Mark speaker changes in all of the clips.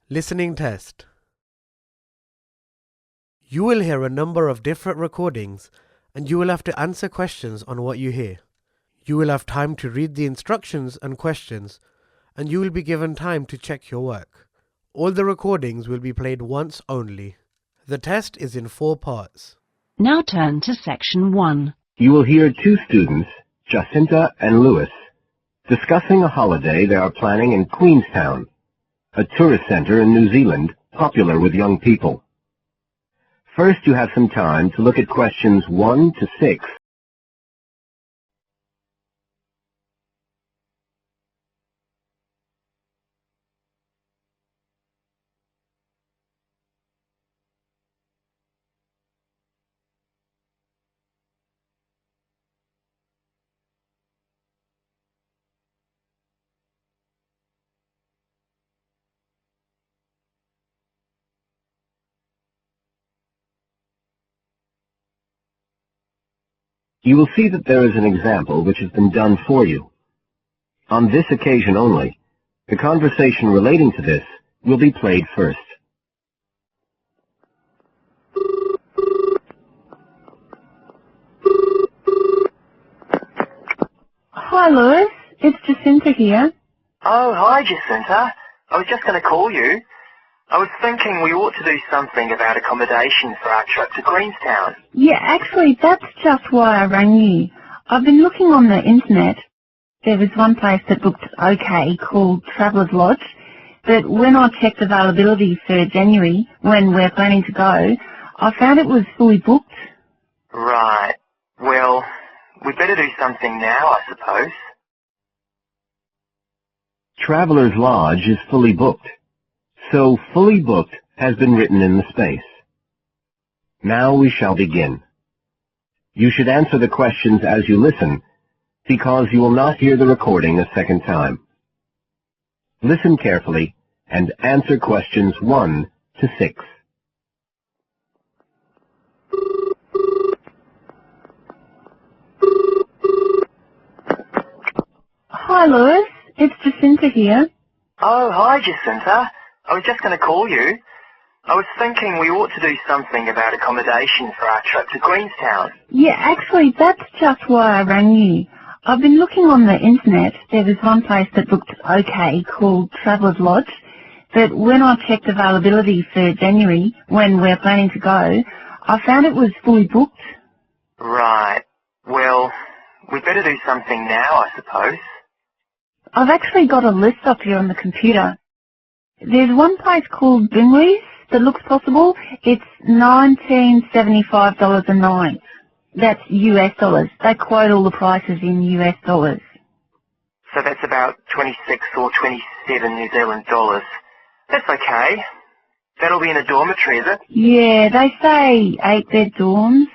Speaker 1: Listening Test. You will hear a number of different recordings and you will have to answer questions on what you hear. You will have time to read the instructions and questions and you will be given time to check your work. All the recordings will be played once only. The test is in 4 parts.
Speaker 2: Now turn to section 1.
Speaker 3: You will hear 2 students, Jacinta and Lewis, discussing a holiday they are planning in Queenstown, a tourist center in New Zealand popular with young people. First, you have some time to look at questions 1 to 6. You will see that there is an example which has been done for you. On this occasion only, the conversation relating to this will be played first.
Speaker 4: Hi, Lewis. It's Jacinta here.
Speaker 5: Oh, hi, Jacinta. I was just going to call you. I was thinking we ought to do something about accommodation for our trip to Queenstown.
Speaker 4: Yeah, actually, that's just why I rang you. I've been looking on the internet. There was one place that looked okay called Traveller's Lodge, but when I checked availability for January, when we're planning to go, I found it was fully booked.
Speaker 5: Right. Well, we'd better do something now, I suppose.
Speaker 3: Traveller's Lodge is fully booked. So, fully booked has been written in the space. Now we shall begin. You should answer the questions as you listen, because you will not hear the recording a second time. Listen carefully and answer questions 1 to 6.
Speaker 4: Hi, Lewis. It's Jacinta here.
Speaker 5: Oh, hi, Jacinta. I was just going to call you. I was thinking we ought to do something about accommodation for our trip to Queenstown.
Speaker 4: Yeah, actually, that's just why I rang you. I've been looking on the internet. There was one place that looked okay called Traveller's Lodge, but when I checked availability for January, when we're planning to go, I found it was fully booked.
Speaker 5: Right. Well, we'd better do something now, I suppose.
Speaker 4: I've actually got a list up here on the computer. There's one place called Bingley's that looks possible. It's $1975 a night. That's US dollars. They quote all the prices in US dollars.
Speaker 5: So that's about 26 or 27 New Zealand dollars. That's okay. That'll be in a dormitory, is it?
Speaker 4: Yeah, they say 8-bed dorms,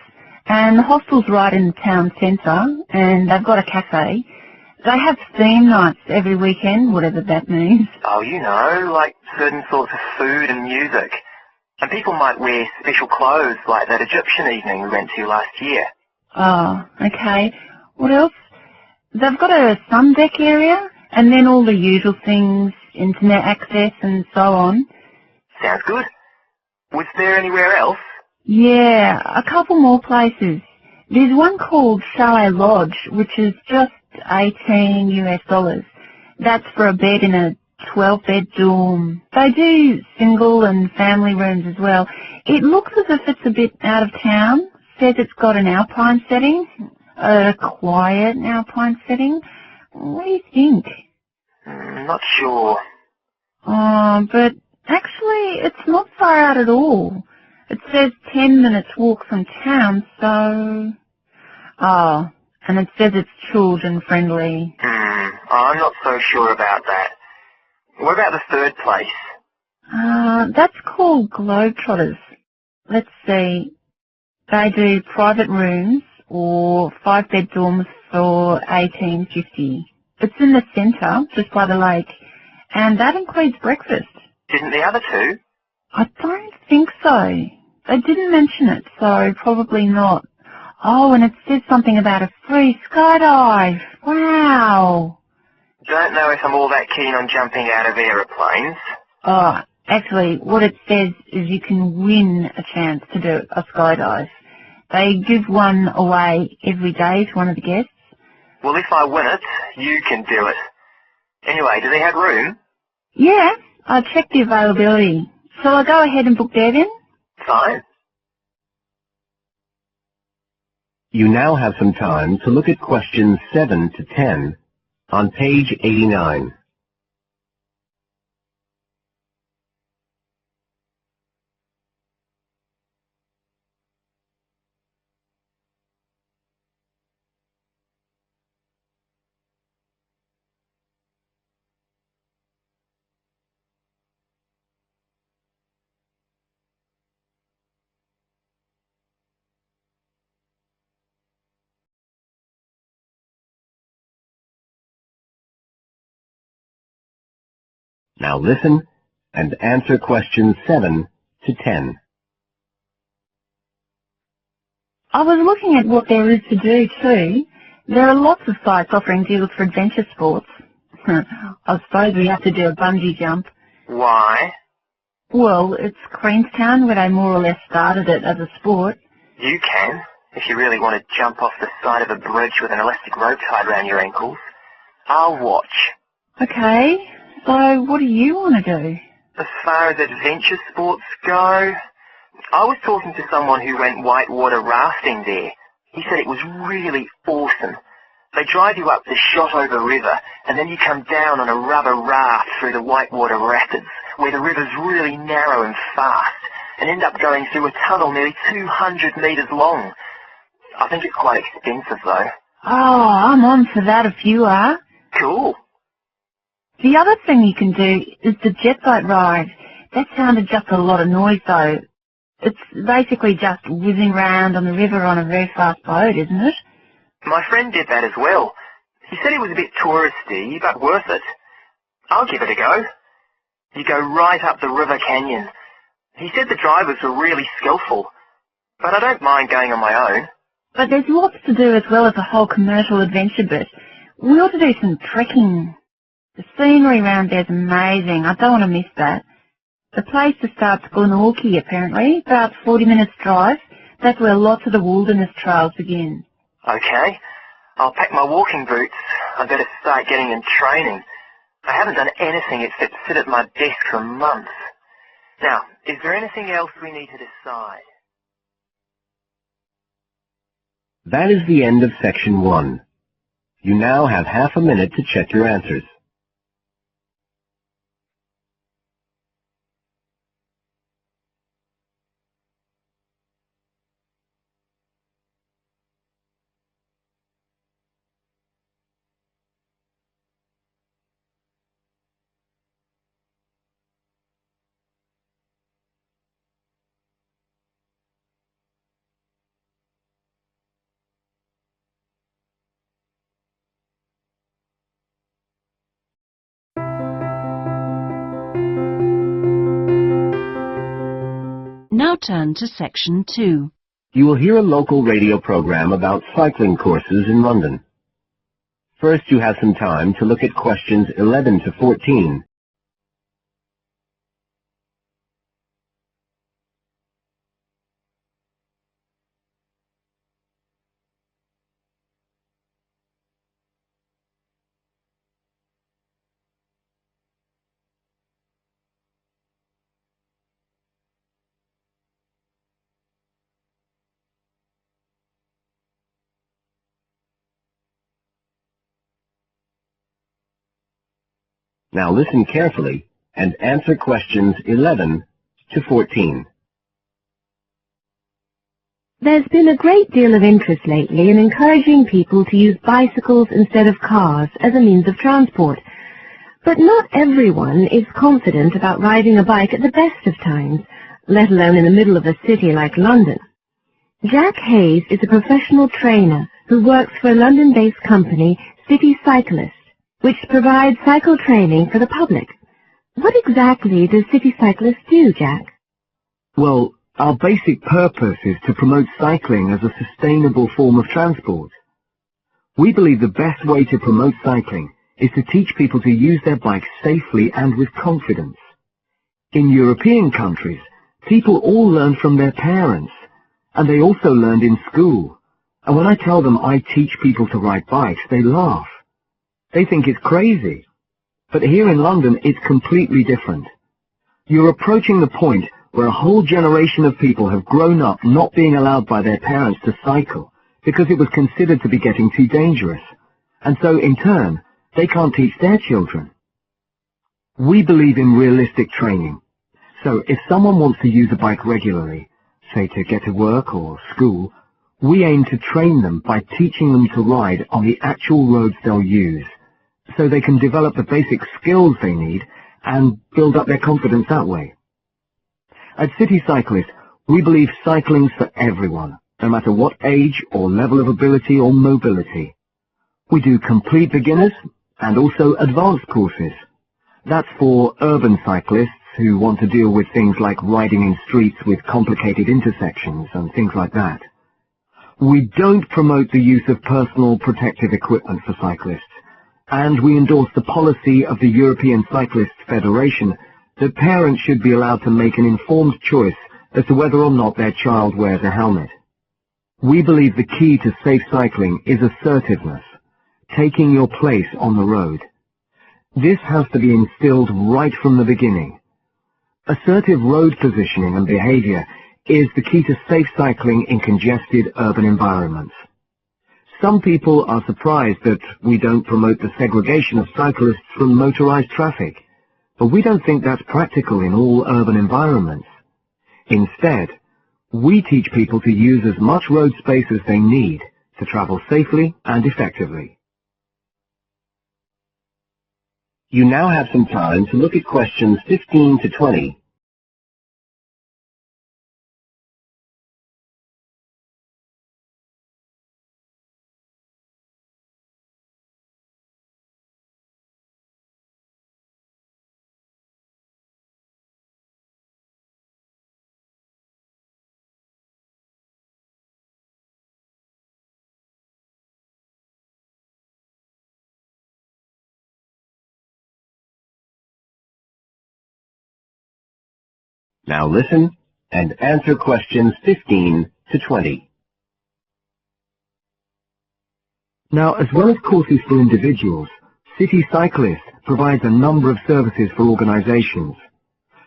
Speaker 4: and the hostel's right in the town centre, and they've got a cafe. They have theme nights every weekend, whatever that means.
Speaker 5: Oh, you know, like certain sorts of food and music. And people might wear special clothes like that Egyptian evening we went to last year.
Speaker 4: Oh, okay. What else? They've got a sun deck area, and then all the usual things, internet access and so on.
Speaker 5: Sounds good. Was there anywhere else?
Speaker 4: Yeah, a couple more places. There's one called Chalet Lodge, which is just 18 US dollars. That's for a bed in a 12-bed dorm. They do single and family rooms as well. It looks as if it's a bit out of town. Says it's got an alpine setting, a quiet alpine setting. What do you think?
Speaker 5: Not sure.
Speaker 4: But actually it's not far out at all. It says 10 minutes walk from town, so... Oh, and it says it's children friendly.
Speaker 5: I'm not so sure about that. What about the third place?
Speaker 4: That's called Globetrotters. Let's see. They do private rooms or 5-bed dorms for $18.50. It's in the centre, just by the lake, and that includes breakfast.
Speaker 5: Didn't the other two?
Speaker 4: I don't think so. They didn't mention it, so probably not. Oh, and it says something about a free skydive. Wow.
Speaker 5: Don't know if I'm all that keen on jumping out of aeroplanes.
Speaker 4: Oh, Actually, what it says is you can win a chance to do a skydive. They give one away every day to one of the guests.
Speaker 5: Well, if I win it, you can do it. Anyway, do they have room?
Speaker 4: Yeah, I checked the availability. Shall I go ahead and book there then?
Speaker 5: Fine.
Speaker 3: You now have some time to look at questions 7 to 10 on page 89. Now listen and answer questions 7 to 10.
Speaker 4: I was looking at what there is to do too. There are lots of sites offering deals for adventure sports. I suppose we have to do a bungee jump.
Speaker 5: Why?
Speaker 4: Well, it's Queenstown where they more or less started it as a sport.
Speaker 5: You can, if you really want to jump off the side of a bridge with an elastic rope tied around your ankles. I'll watch.
Speaker 4: Okay, so what do you want to do?
Speaker 5: As far as adventure sports go, I was talking to someone who went whitewater rafting there. He said it was really awesome. They drive you up the Shotover River, and then you come down on a rubber raft through the whitewater rapids, where the river's really narrow and fast, and end up going through a tunnel nearly 200 metres long. I think it's quite expensive, though.
Speaker 4: Oh, I'm on for that if you are.
Speaker 5: Cool.
Speaker 4: The other thing you can do is the jet boat ride. That sounded just a lot of noise, though. It's basically just whizzing round on the river on a very fast boat, isn't it?
Speaker 5: My friend did that as well. He said it was a bit touristy, but worth it. I'll give it a go. You go right up the river canyon. He said the drivers were really skillful, but I don't mind going on my own.
Speaker 4: But there's lots to do as well as the whole commercial adventure bit. We ought to do some trekking. The scenery around there's amazing. I don't want to miss that. The place to start's Glenorchy, apparently, about 40 minutes drive. That's where lots of the wilderness trails begin.
Speaker 5: Okay. I'll pack my walking boots. I better start getting in training. I haven't done anything except sit at my desk for months. Now, is there anything else we need to decide?
Speaker 3: That is the end of section 1. You now have half a minute to check your answers.
Speaker 2: Now turn to section 2.
Speaker 3: You will hear a local radio program about cycling courses in London. First, you have some time to look at questions 11 to 14. Now listen carefully and answer questions 11 to 14.
Speaker 6: There's been a great deal of interest lately in encouraging people to use bicycles instead of cars as a means of transport. But not everyone is confident about riding a bike at the best of times, let alone in the middle of a city like London. Jack Hayes is a professional trainer who works for a London-based company, City Cyclist, which provides cycle training for the public. What exactly does City Cyclist do, Jack?
Speaker 7: Well, our basic purpose is to promote cycling as a sustainable form of transport. We believe the best way to promote cycling is to teach people to use their bikes safely and with confidence. In European countries, people all learn from their parents, and they also learned in school. And when I tell them I teach people to ride bikes, they laugh. They think it's crazy. But here in London, it's completely different. You're approaching the point where a whole generation of people have grown up not being allowed by their parents to cycle because it was considered to be getting too dangerous. And so, in turn, they can't teach their children. We believe in realistic training. So if someone wants to use a bike regularly, say to get to work or school, we aim to train them by teaching them to ride on the actual roads they'll use, so they can develop the basic skills they need and build up their confidence that way. At City Cyclist, we believe cycling's for everyone, no matter what age or level of ability or mobility. We do complete beginners and also advanced courses. That's for urban cyclists who want to deal with things like riding in streets with complicated intersections and things like that. We don't promote the use of personal protective equipment for cyclists, and we endorse the policy of the European Cyclists Federation that parents should be allowed to make an informed choice as to whether or not their child wears a helmet. We believe the key to safe cycling is assertiveness, taking your place on the road. This has to be instilled right from the beginning. Assertive road positioning and behavior is the key to safe cycling in congested urban environments. Some people are surprised that we don't promote the segregation of cyclists from motorized traffic, but we don't think that's practical in all urban environments. Instead, we teach people to use as much road space as they need to travel safely and effectively.
Speaker 3: You now have some time to look at questions 15 to 20. Now listen and answer questions 15 to 20.
Speaker 7: Now, as well as courses for individuals, City Cyclist provides a number of services for organizations.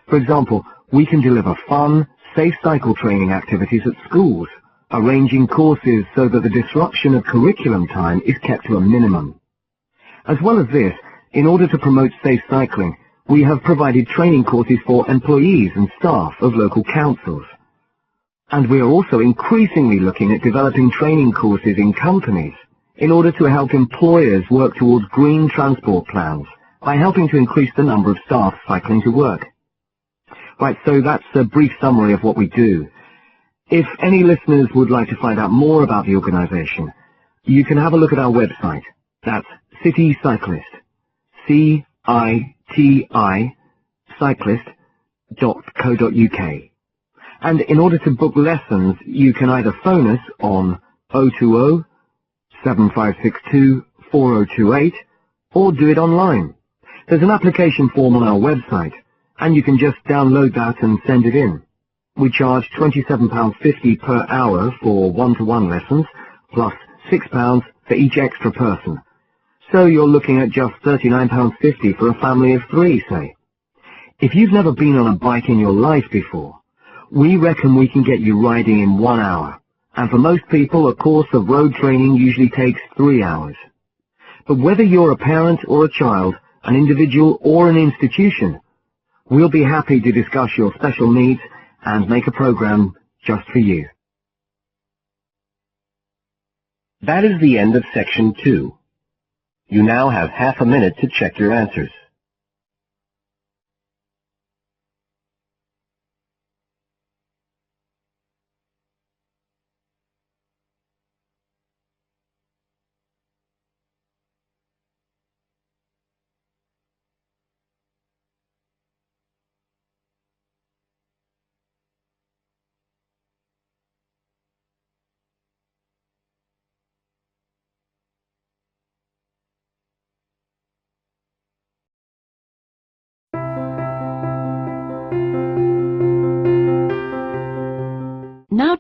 Speaker 7: For example, we can deliver fun, safe cycle training activities at schools, arranging courses so that the disruption of curriculum time is kept to a minimum. As well as this, in order to promote safe cycling, we have provided training courses for employees and staff of local councils. And we are also increasingly looking at developing training courses in companies in order to help employers work towards green transport plans by helping to increase the number of staff cycling to work. Right, so that's a brief summary of what we do. If any listeners would like to find out more about the organization, you can have a look at our website. That's City Cyclist. C-I-T-I cyclist.co.uk. And in order to book lessons, you can either phone us on 020-7562-4028 or do it online. There's an application form on our website, and you can just download that and send it in. We charge £27.50 per hour for one-to-one lessons, plus £6 for each extra person. So you're looking at just £39.50 for a family of 3, say. If you've never been on a bike in your life before, we reckon we can get you riding in 1 hour. And for most people, a course of road training usually takes 3 hours. But whether you're a parent or a child, an individual or an institution, we'll be happy to discuss your special needs and make a program just for you.
Speaker 3: That is the end of section 2. You now have half a minute to check your answers.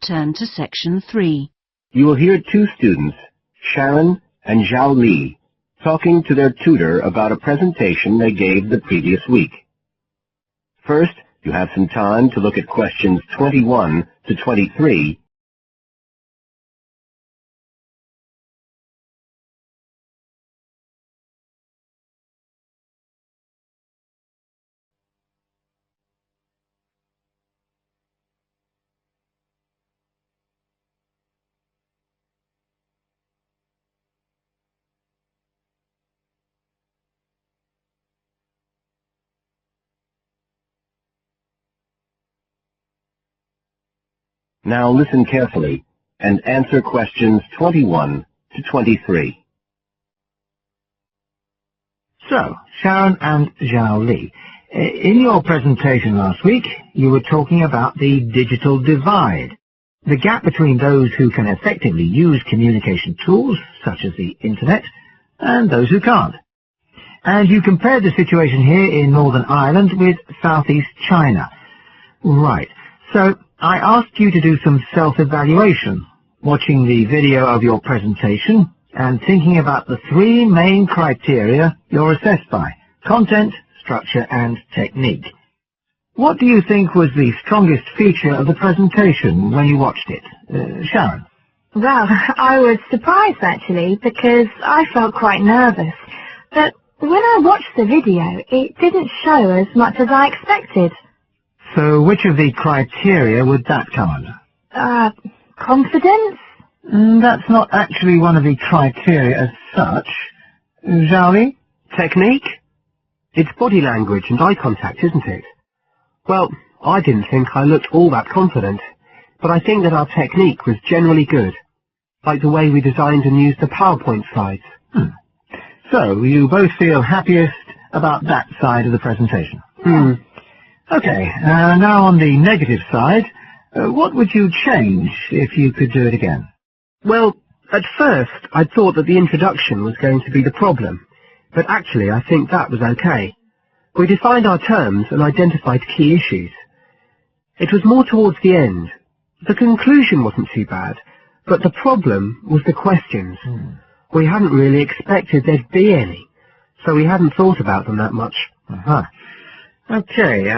Speaker 2: turn to section 3.
Speaker 3: You will hear two students, Sharon and Zhao Li, talking to their tutor about a presentation they gave the previous week. First, you have some time to look at questions 21 to 23. Now listen carefully and answer questions 21 to 23.
Speaker 8: So, Sharon and Zhao Li, in your presentation last week, you were talking about the digital divide, the gap between those who can effectively use communication tools, such as the Internet, and those who can't. And you compared the situation here in Northern Ireland with Southeast China. Right. So, I asked you to do some self-evaluation, watching the video of your presentation and thinking about the three main criteria you're assessed by: content, structure, and technique. What do you think was the strongest feature of the presentation when you watched it? Sharon?
Speaker 6: Well, I was surprised actually, because I felt quite nervous. But when I watched the video, it didn't show as much as I expected.
Speaker 8: So which of the criteria would that come under?
Speaker 6: Confidence?
Speaker 8: That's not actually one of the criteria as such. Zhao Li?
Speaker 9: Technique? It's body language and eye contact, isn't it? Well, I didn't think I looked all that confident, but I think that our technique was generally good, like the way we designed and used the PowerPoint slides.
Speaker 8: So, you both feel happiest about that side of the presentation? Okay, now on the negative side, what would you change if you could do it again?
Speaker 9: Well, at first I thought that the introduction was going to be the problem, but actually I think that was okay. We defined our terms and identified key issues. It was more towards the end. The conclusion wasn't too bad, but the problem was the questions. We hadn't really expected there'd be any, so we hadn't thought about them that much.
Speaker 8: Okay,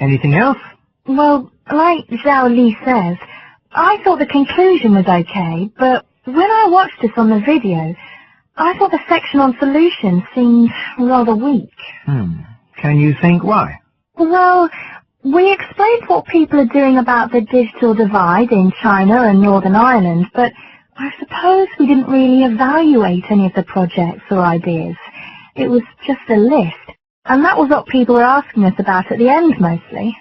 Speaker 8: anything else?
Speaker 6: Well, like Zhao Li says, I thought the conclusion was okay, but when I watched this on the video, I thought the section on solutions seemed rather weak.
Speaker 8: Can you think why?
Speaker 6: Well, we explained what people are doing about the digital divide in China and Northern Ireland, but I suppose we didn't really evaluate any of the projects or ideas. It was just a list, and that was what people were asking us about at the end mostly.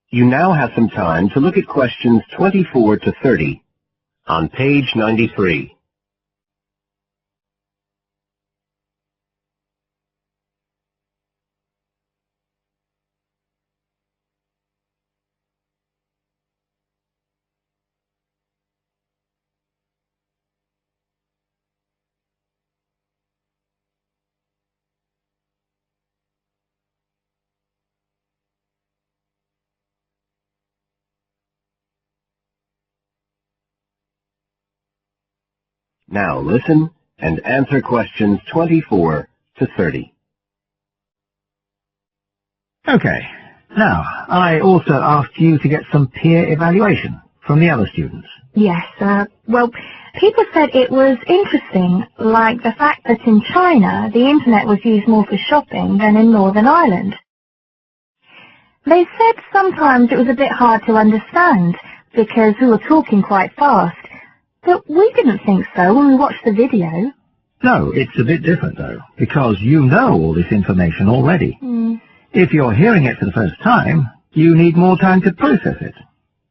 Speaker 3: You now have some time to look at questions 24 to 30 on page 93. Now listen and answer questions 24 to 30.
Speaker 8: Okay, now, I also asked you to get some peer evaluation from the other students.
Speaker 6: Yes, well, people said it was interesting, like the fact that in China the internet was used more for shopping than in Northern Ireland. They said sometimes it was a bit hard to understand because we were talking quite fast, but we didn't think so when we watched the video.
Speaker 8: No, it's a bit different though, because you know all this information already. If you're hearing it for the first time, you need more time to process it.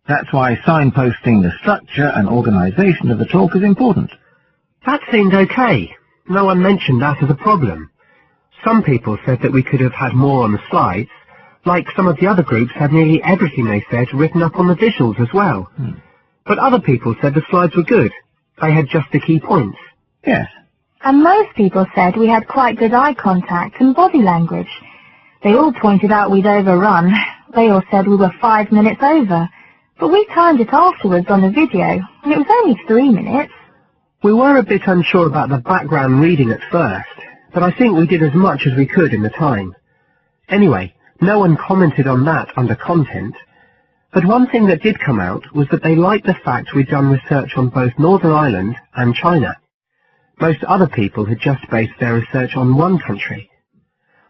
Speaker 8: That's why signposting the structure and organization of the talk is important.
Speaker 9: That seemed okay. No one mentioned that as a problem. Some people said that we could have had more on the slides, like some of the other groups had nearly everything they said written up on the visuals as well. But other people said the slides were good. They had just the key points.
Speaker 8: Yes.
Speaker 6: And most people said we had quite good eye contact and body language. They all pointed out we'd overrun,
Speaker 4: They all said we were 5 minutes over, but we timed it afterwards on the video, and it was only 3 minutes.
Speaker 9: We were a bit unsure about the background reading at first, but I think we did as much as we could in the time. Anyway, no one commented on that under content, but one thing that did come out was that they liked the fact we'd done research on both Northern Ireland and China. Most other people had just based their research on one country.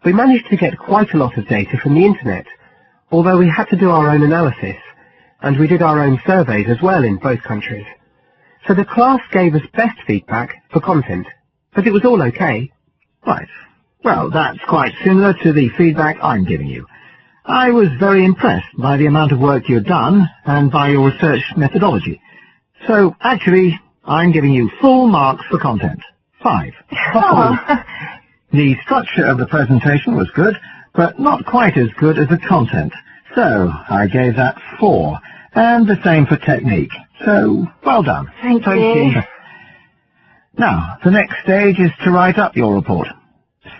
Speaker 9: We managed to get quite a lot of data from the internet, although we had to do our own analysis, and we did our own surveys as well in both countries. So the class gave us best feedback for content, but it was all okay.
Speaker 8: Right. Well, that's quite similar to the feedback I'm giving you. I was very impressed by the amount of work you've done and by your research methodology. So, actually, I'm giving you full marks for content. 5.
Speaker 4: Oh.
Speaker 8: The structure of the presentation was good, but not quite as good as the content. So, I gave that 4. And the same for technique. So, well done.
Speaker 4: Thank you.
Speaker 8: Now, the next stage is to write up your report.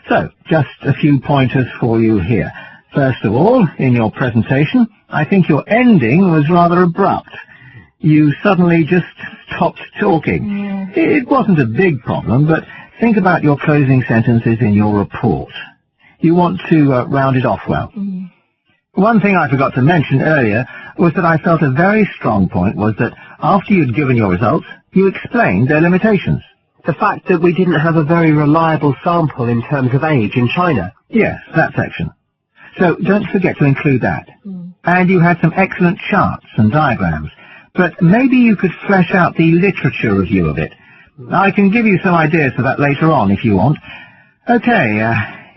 Speaker 8: So, just a few pointers for you here. First of all, in your presentation, I think your ending was rather abrupt. You suddenly just stopped talking. It wasn't a big problem, but think about your closing sentences in your report. You want to round it off well. One thing I forgot to mention earlier was that I felt a very strong point was that after you'd given your results, you explained their limitations.
Speaker 9: The fact that we didn't have a very reliable sample in terms of age in China.
Speaker 8: Yes, that section. So don't forget to include that. And you had some excellent charts and diagrams, but maybe you could flesh out the literature review of it. I can give you some ideas for that later on if you want. Okay,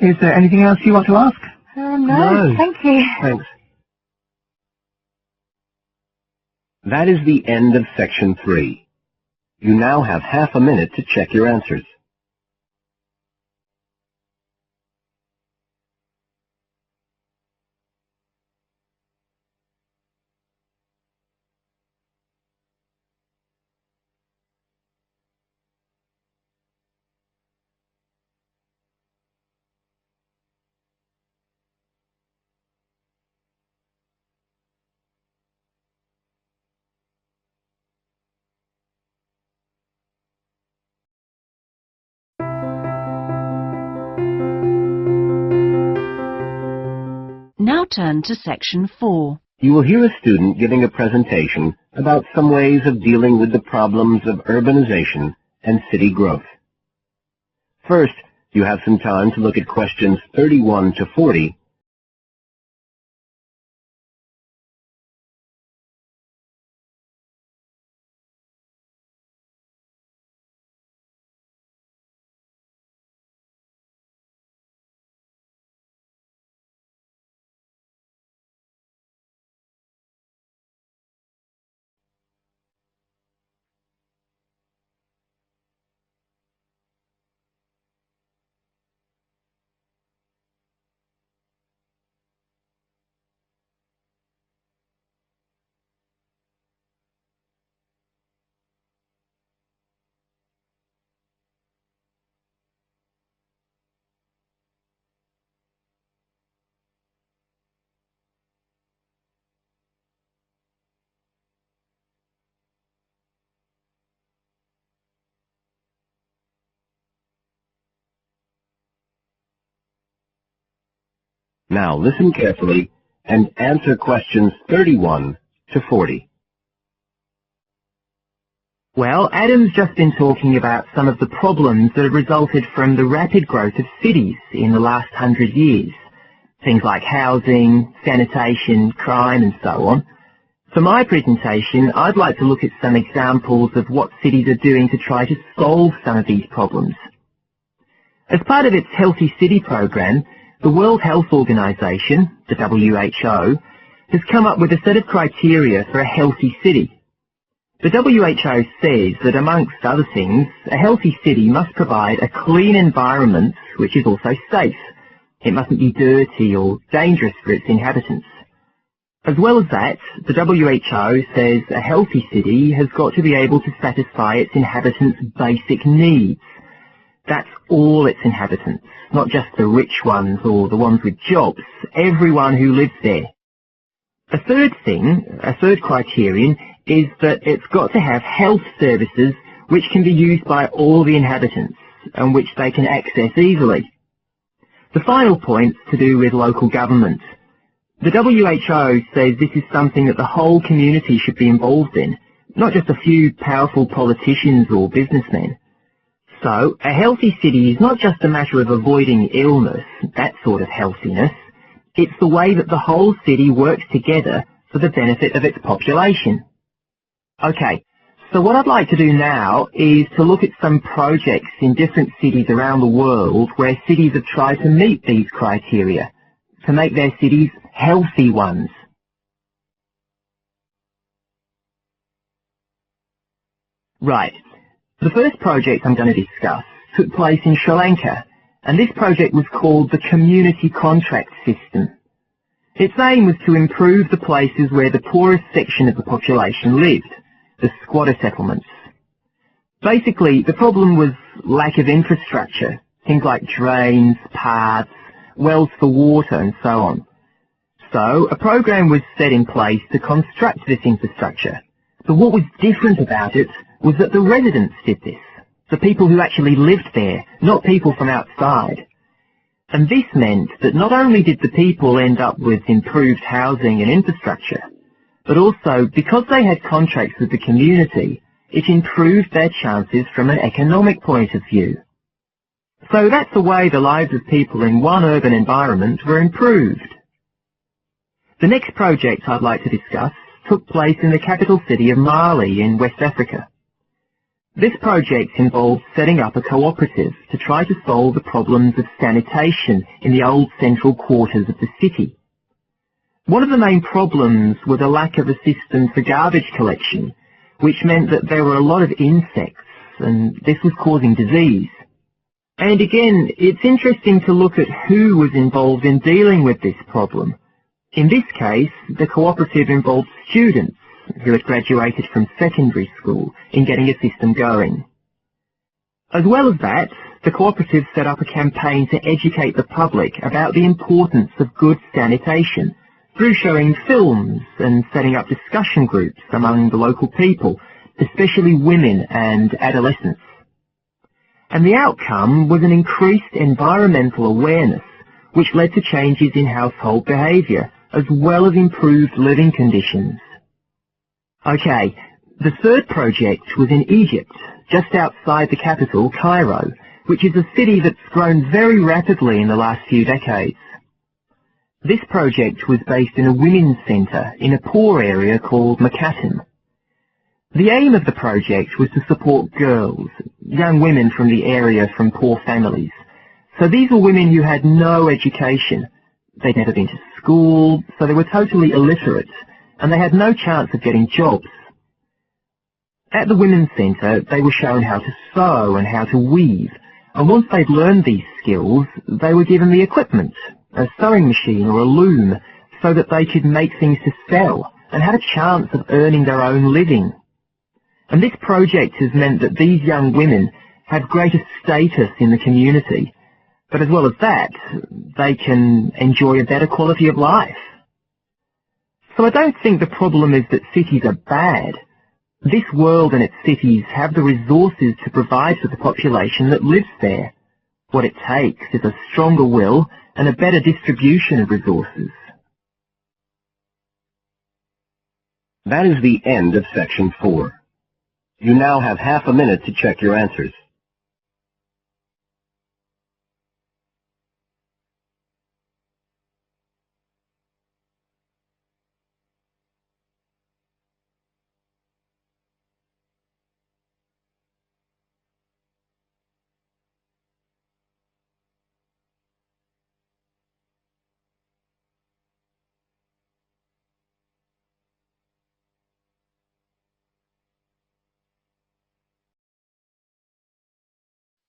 Speaker 8: is there anything else you want to ask?
Speaker 4: No, thank you.
Speaker 9: Thanks.
Speaker 3: That is the end of section 3. You now have half a minute to check your answers.
Speaker 2: Now turn to section 4.
Speaker 3: You will hear a student giving a presentation about some ways of dealing with the problems of urbanization and city growth. First, you have some time to look at questions 31 to 40. Now listen carefully and answer questions 31 to 40.
Speaker 10: Well, Adam's just been talking about some of the problems that have resulted from the rapid growth of cities in the last 100 years. Things like housing, sanitation, crime and so on. For my presentation, I'd like to look at some examples of what cities are doing to try to solve some of these problems. As part of its Healthy City program, the World Health Organization, the WHO, has come up with a set of criteria for a healthy city. The WHO says that, amongst other things, a healthy city must provide a clean environment which is also safe. It mustn't be dirty or dangerous for its inhabitants. As well as that, the WHO says a healthy city has got to be able to satisfy its inhabitants' basic needs. That's all its inhabitants, not just the rich ones or the ones with jobs, everyone who lives there. A third criterion, is that it's got to have health services which can be used by all the inhabitants and which they can access easily. The final point's to do with local government. The WHO says this is something that the whole community should be involved in, not just a few powerful politicians or businessmen. So, a healthy city is not just a matter of avoiding illness, that sort of healthiness. It's the way that the whole city works together for the benefit of its population. Okay, so what I'd like to do now is to look at some projects in different cities around the world where cities have tried to meet these criteria, to make their cities healthy ones. Right. The first project I'm going to discuss took place in Sri Lanka, and this project was called the Community Contract System. Its aim was to improve the places where the poorest section of the population lived, the squatter settlements. Basically, the problem was lack of infrastructure, things like drains, paths, wells for water, and so on. So, a program was set in place to construct this infrastructure. But what was different about it was that the residents did this, the people who actually lived there, not people from outside. And this meant that not only did the people end up with improved housing and infrastructure, but also, because they had contracts with the community, it improved their chances from an economic point of view. So that's the way the lives of people in one urban environment were improved. The next project I'd like to discuss took place in the capital city of Mali in West Africa. This project involved setting up a cooperative to try to solve the problems of sanitation in the old central quarters of the city. One of the main problems was a lack of a system for garbage collection, which meant that there were a lot of insects, and this was causing disease. And again, it's interesting to look at who was involved in dealing with this problem. In this case, the cooperative involved students who had graduated from secondary school in getting a system going. As well as that, the cooperative set up a campaign to educate the public about the importance of good sanitation through showing films and setting up discussion groups among the local people, especially women and adolescents. And the outcome was an increased environmental awareness, which led to changes in household behaviour, as well as improved living conditions. Okay, the third project was in Egypt, just outside the capital, Cairo, which is a city that's grown very rapidly in the last few decades. This project was based in a women's centre in a poor area called Makatim. The aim of the project was to support girls, young women from the area from poor families. So these were women who had no education. They'd never been to school, so they were totally illiterate, and they had no chance of getting jobs. At the women's centre, they were shown how to sew and how to weave, and once they'd learned these skills, they were given the equipment, a sewing machine or a loom, so that they could make things to sell and had a chance of earning their own living. And this project has meant that these young women have greater status in the community, but as well as that, they can enjoy a better quality of life. So I don't think the problem is that cities are bad. This world and its cities have the resources to provide for the population that lives there. What it takes is a stronger will and a better distribution of resources.
Speaker 3: That is the end of section 4. You now have half a minute to check your answers.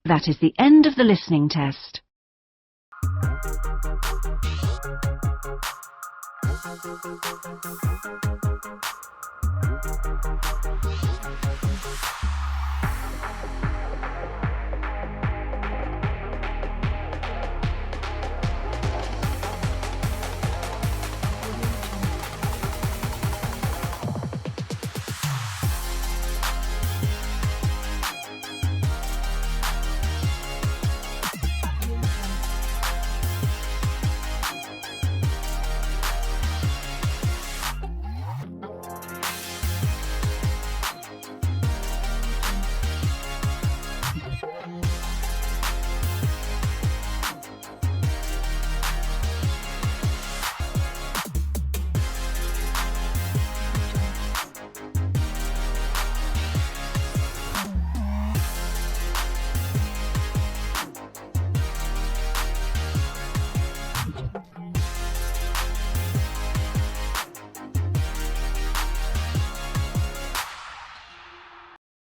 Speaker 2: That is the end of the listening test.